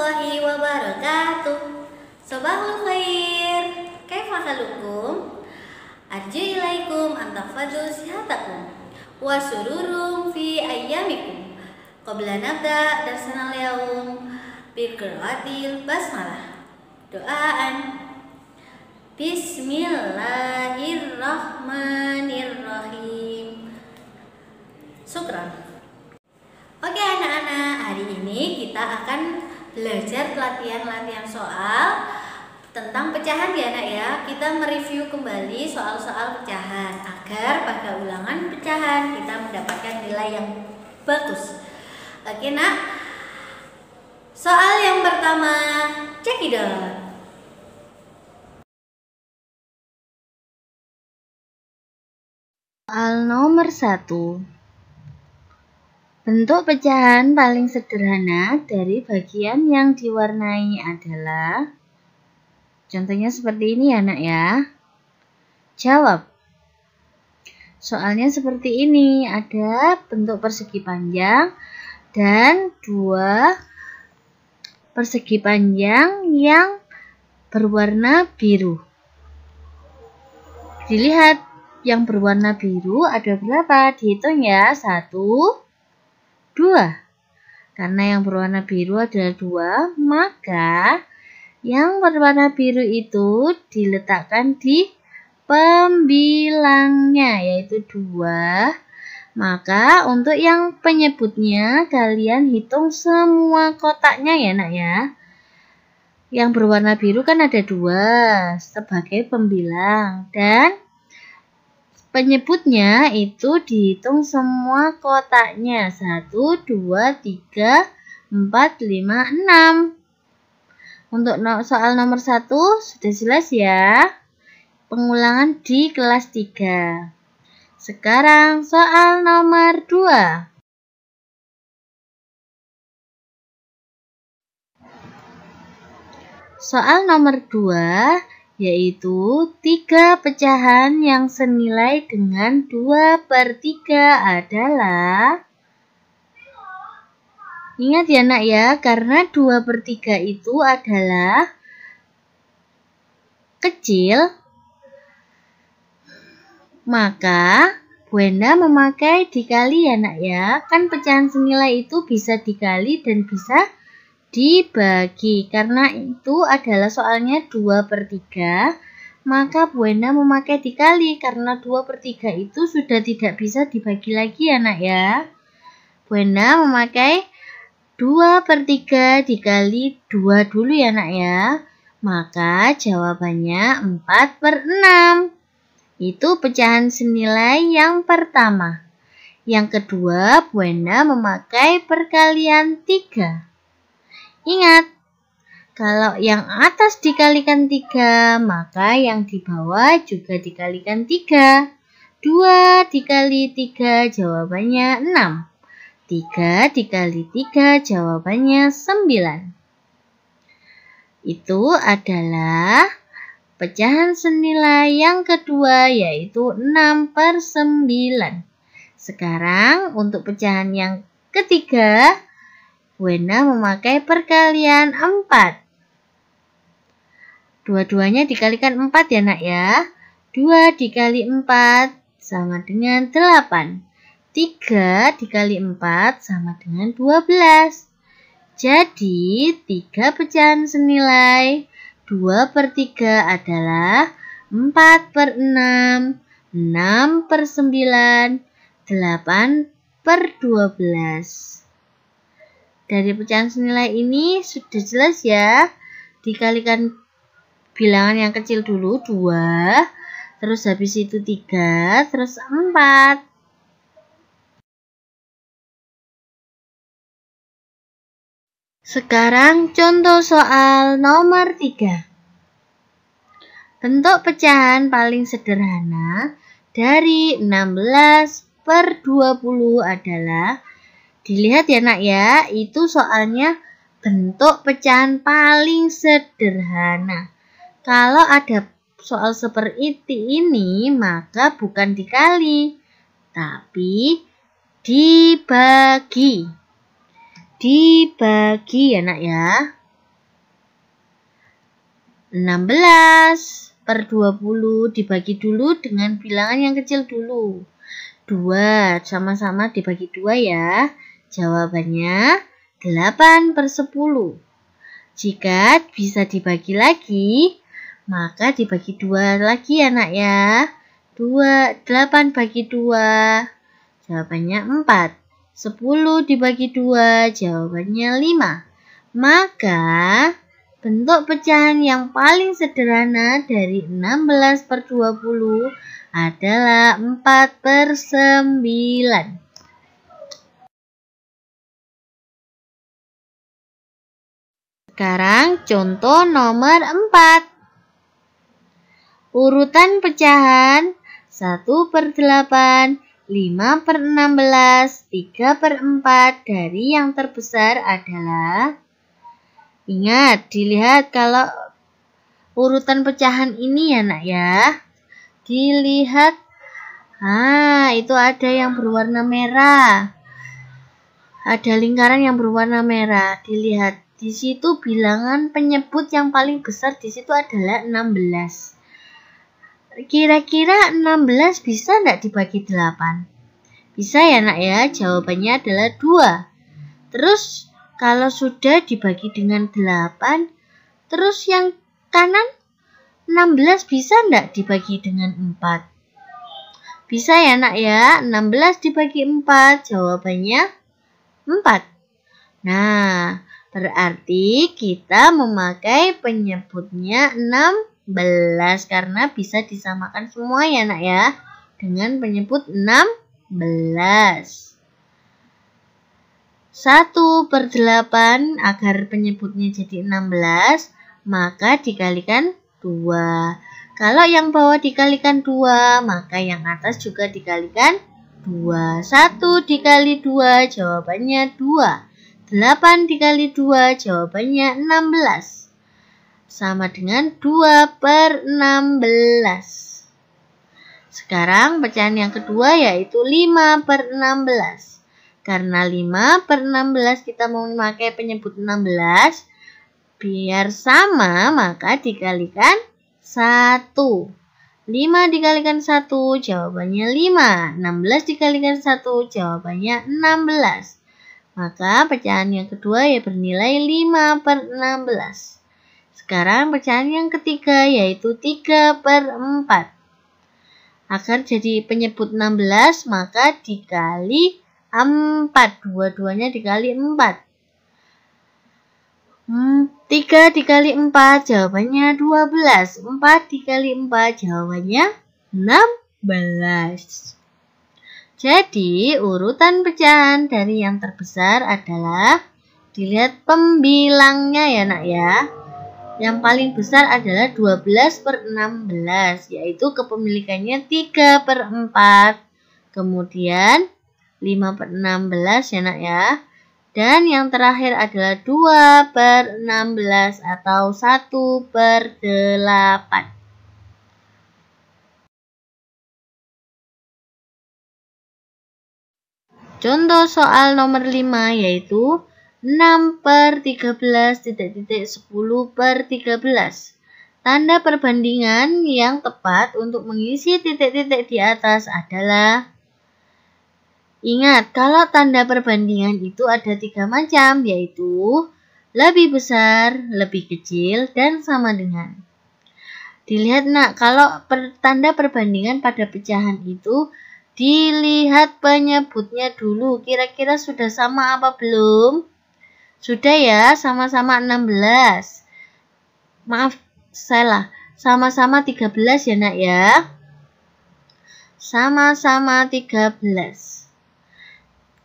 warahmatullahi wabarakatuh. Sobahul khair. Kaifa halukum? Arju ilaikum antafadu sihatakum wa sururum fi ayyamikum. Qabla nabda darsana al-yawm bi qiraatil basmalah. Doaan. Bismillahirrahmanirrahim. Syukran. Oke anak-anak, hari ini kita akan belajar latihan soal tentang pecahan ya anak ya. Kita mereview kembali soal-soal pecahan agar pada ulangan pecahan kita mendapatkan nilai yang bagus. Oke nak, soal yang pertama, cekidot. Soal nomor 1. Bentuk pecahan paling sederhana dari bagian yang diwarnai adalah, contohnya seperti ini ya nak ya. Jawab. Soalnya seperti ini, ada bentuk persegi panjang dan dua persegi panjang yang berwarna biru. Dilihat yang berwarna biru ada berapa? Dihitung ya. 1, 2. Karena yang berwarna biru adalah 2, maka yang berwarna biru itu diletakkan di pembilangnya, yaitu 2. Maka untuk yang penyebutnya kalian hitung semua kotaknya ya nak ya. Yang berwarna biru kan ada 2 sebagai pembilang, dan penyebutnya itu dihitung semua kotaknya. 1, 2, 3, 4, 5, 6. Untuk soal nomor 1 sudah jelas ya. Pengulangan di kelas 3. Sekarang soal nomor 2. Soal nomor 2 yaitu 3 pecahan yang senilai dengan 2/3 adalah, ingat ya nak ya, karena 2/3 itu adalah kecil, maka Bu Enda memakai dikali ya nak ya. Kan pecahan senilai itu bisa dikali dan bisa dibagi. Karena itu adalah soalnya 2/3, maka Bu Enda memakai dikali karena 2/3 itu sudah tidak bisa dibagi lagi ya nak ya. Bu Enda memakai 2/3 dikali 2 dulu ya nak ya. Maka jawabannya 4/6. Itu pecahan senilai yang pertama. Yang kedua, Bu Enda memakai perkalian 3. Ingat, kalau yang atas dikalikan 3, maka yang di bawah juga dikalikan 3. 2 dikali 3 jawabannya 6. 3 dikali 3 jawabannya 9. Itu adalah pecahan senilai yang kedua, yaitu 6/9. Sekarang untuk pecahan yang ketiga, Bu Enda memakai perkalian 4. Dua-duanya dikalikan 4 ya nak ya. 2 dikali 4 sama dengan 8. 3 dikali 4 sama dengan 12. Jadi 3 pecahan senilai 2/3 adalah 4/6, 6/9, 8/12. Dari pecahan senilai ini sudah jelas ya. Dikalikan bilangan yang kecil dulu 2, terus habis itu 3, terus 4. Sekarang contoh soal nomor 3. Bentuk pecahan paling sederhana dari 16/20 adalah, dilihat ya nak ya, itu soalnya bentuk pecahan paling sederhana. Kalau ada soal seperti ini, maka bukan dikali, tapi dibagi. Dibagi ya nak ya. 16/20 dibagi dulu dengan bilangan yang kecil dulu. 2 sama-sama dibagi 2 ya. Jawabannya 8/10. Jika bisa dibagi lagi, maka dibagi 2 lagi ya nak ya. 8 bagi 2, jawabannya 4. 10 dibagi 2, jawabannya 5. Maka bentuk pecahan yang paling sederhana dari 16/20 adalah 4/9. Sekarang contoh nomor 4. Urutan pecahan 1/8, 5/16, 3/4 dari yang terbesar adalah, ingat, dilihat kalau urutan pecahan ini ya nak ya. Dilihat, itu ada yang berwarna merah. Ada lingkaran yang berwarna merah. Dilihat, di situ bilangan penyebut yang paling besar di situ adalah 16. Kira-kira 16 bisa enggak dibagi 8? Bisa ya nak ya, jawabannya adalah 2. Terus kalau sudah dibagi dengan 8, terus yang kanan 16 bisa enggak dibagi dengan 4? Bisa ya nak ya, 16 dibagi 4, jawabannya 4. Nah, berarti kita memakai penyebutnya 16 karena bisa disamakan semua ya nak ya dengan penyebut 16. 1/8 agar penyebutnya jadi 16, maka dikalikan 2. Kalau yang bawah dikalikan 2, maka yang atas juga dikalikan 2. 1 dikali 2, jawabannya 2. 8 dikali 2, jawabannya 16. Sama dengan 2/16. Sekarang pecahan yang kedua yaitu 5/16. Karena 5/16 kita mau memakai penyebut 16, biar sama maka dikalikan 1. 5 dikalikan 1, jawabannya 5. 16 dikalikan 1, jawabannya 16. Maka pecahan yang kedua ya bernilai 5/16. Sekarang pecahan yang ketiga yaitu 3/4. Agar jadi penyebut 16 maka dikali 4. Dua-duanya dikali 4. 3 dikali 4 jawabannya 12. 4 dikali 4 jawabannya 16. Jadi urutan pecahan dari yang terbesar adalah, dilihat pembilangnya ya nak ya. Yang paling besar adalah 12/16, yaitu kepemilikannya 3/4. Kemudian 5/16 ya nak ya. Dan yang terakhir adalah 2/16 atau 1/8. Contoh soal nomor 5 yaitu 6/13 10/13. Tanda perbandingan yang tepat untuk mengisi titik-titik di atas adalah, ingat kalau tanda perbandingan itu ada 3 macam, yaitu lebih besar, lebih kecil, dan sama dengan. Dilihat nak, kalau tanda perbandingan pada pecahan itu dilihat penyebutnya dulu. Kira-kira sudah sama apa belum? Sudah ya, sama-sama 16. Maaf, salah. Sama-sama 13 ya nak ya. Sama-sama 13.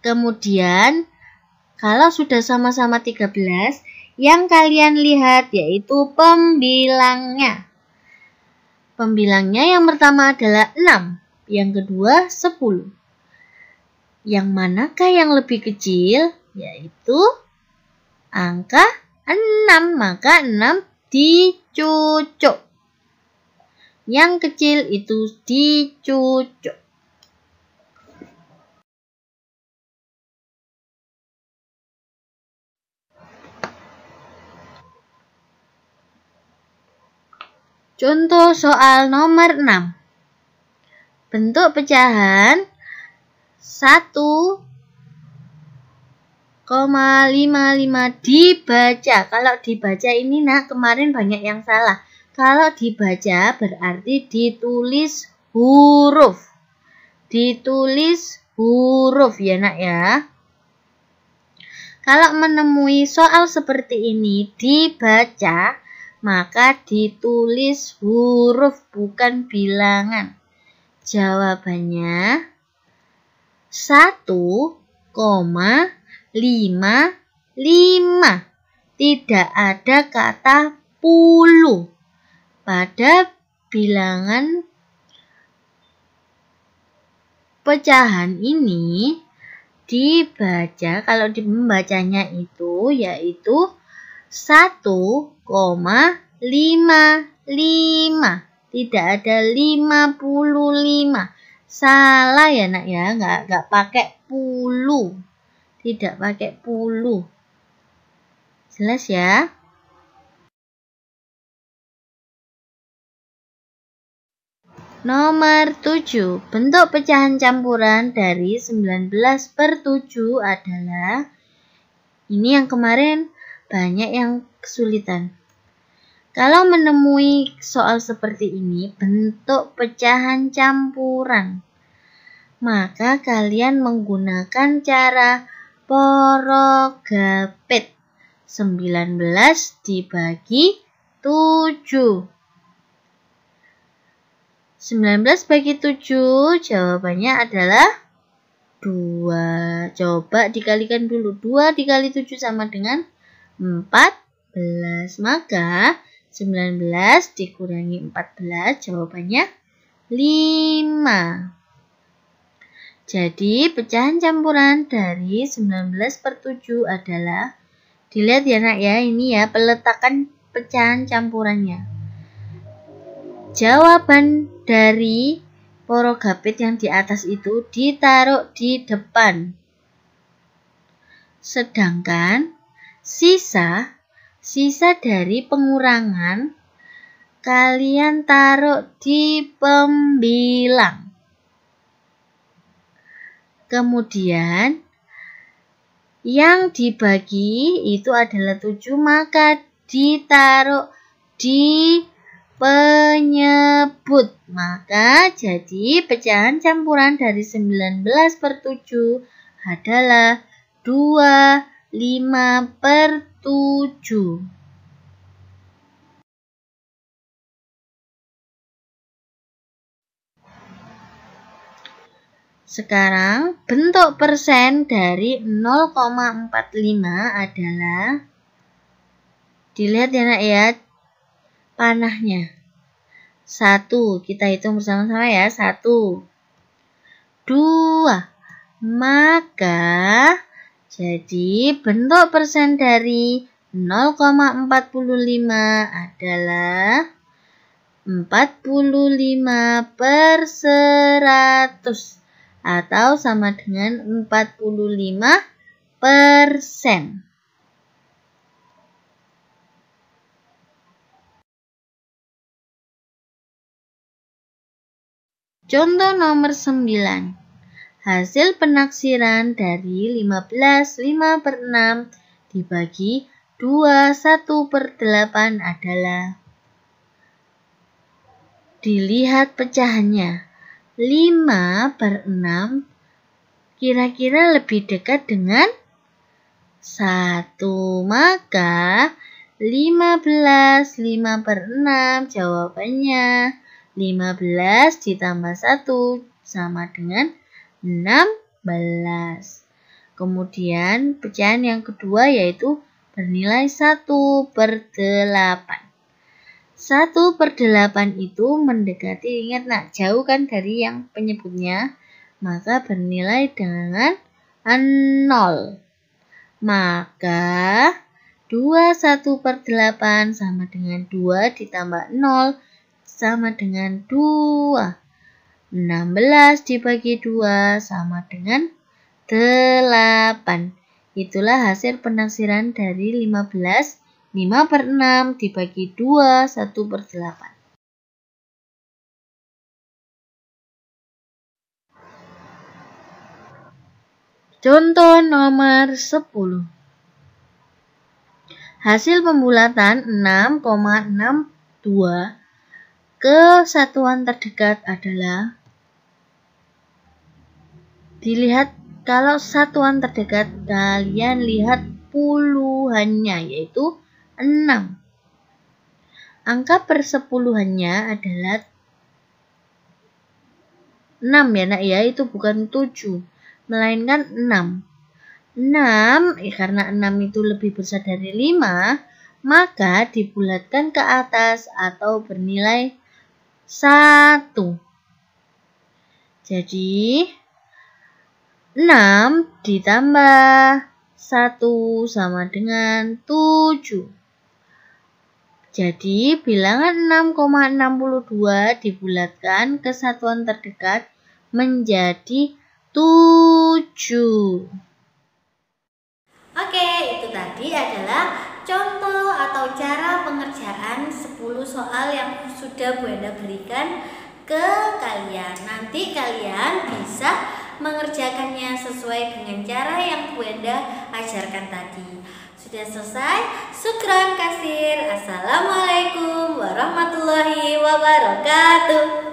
Kemudian, kalau sudah sama-sama 13, yang kalian lihat yaitu pembilangnya. Pembilangnya yang pertama adalah 6. Yang kedua 10. Yang manakah yang lebih kecil? Yaitu angka 6. Maka 6 dicucuk. Yang kecil itu dicucuk. Contoh soal nomor 6. Bentuk pecahan 1,55 dibaca. Kalau dibaca ini nak, kemarin banyak yang salah. Kalau dibaca berarti ditulis huruf. Ditulis huruf ya nak ya. Kalau menemui soal seperti ini dibaca, maka ditulis huruf bukan bilangan. Jawabannya 1,55. Tidak ada kata puluh pada bilangan pecahan ini. Dibaca, kalau membacanya itu yaitu 1,55. Tidak ada 55. Salah ya nak ya, nggak pakai puluh. Tidak pakai puluh. Jelas ya? Nomor 7. Bentuk pecahan campuran dari 19/7 adalah, ini yang kemarin banyak yang kesulitan. Kalau menemui soal seperti ini, bentuk pecahan campuran, maka kalian menggunakan cara porogapit. 19 dibagi 7. 19 bagi 7, jawabannya adalah 2. Coba dikalikan dulu. 2 dikali 7 sama dengan 14. Maka 19 dikurangi 14, jawabannya 5. Jadi pecahan campuran dari 19/7 adalah, dilihat ya nak ya, ini ya peletakan pecahan campurannya. Jawaban dari porogapit yang di atas itu ditaruh di depan. Sedangkan sisa dari pengurangan kalian taruh di pembilang. Kemudian yang dibagi itu adalah 7, maka ditaruh di penyebut. Maka jadi pecahan campuran dari 19/7 adalah 25/7. Sekarang bentuk persen dari 0,45 adalah, dilihat ya nak ya, panahnya. 1, kita hitung bersama-sama ya. 1, 2. Maka jadi bentuk persen dari 0,45 adalah 45/100 atau sama dengan 45%. Contoh nomor 9. Hasil penaksiran dari 15 5/6 dibagi 2 1/8 adalah, dilihat pecahannya. 5/6 kira-kira lebih dekat dengan 1, maka 15 5/6 jawabannya 15 ditambah 1 sama dengan 16. Kemudian pecahan yang kedua yaitu bernilai 1/8. 1/8 itu mendekati, ingat nak, jauh kan dari yang penyebutnya, maka bernilai dengan 0. Maka 21/8 sama dengan 2 ditambah 0 sama dengan 2. 16 dibagi 2 sama dengan 8. Itulah hasil penaksiran dari 15 5/6 dibagi 2 1/8. Contoh nomor 10. Hasil pembulatan 6,62 ke satuan terdekat adalah, dilihat kalau satuan terdekat kalian lihat puluhannya yaitu 6. Angka persepuluhannya adalah 6 ya nak ya, itu bukan 7 melainkan 6. 6 karena 6 itu lebih besar dari 5, maka dibulatkan ke atas atau bernilai 1. Jadi 6 ditambah 1 sama dengan 7. Jadi bilangan 6,62 dibulatkan ke satuan terdekat menjadi 7. Oke, itu tadi adalah contoh atau cara pengerjaan 10 soal yang sudah Bu Enda berikan ke kalian. Nanti kalian bisa mengerjakannya sesuai dengan cara yang Bu Enda ajarkan tadi. Sudah selesai? Syukran kasir. Assalamualaikum warahmatullahi wabarakatuh.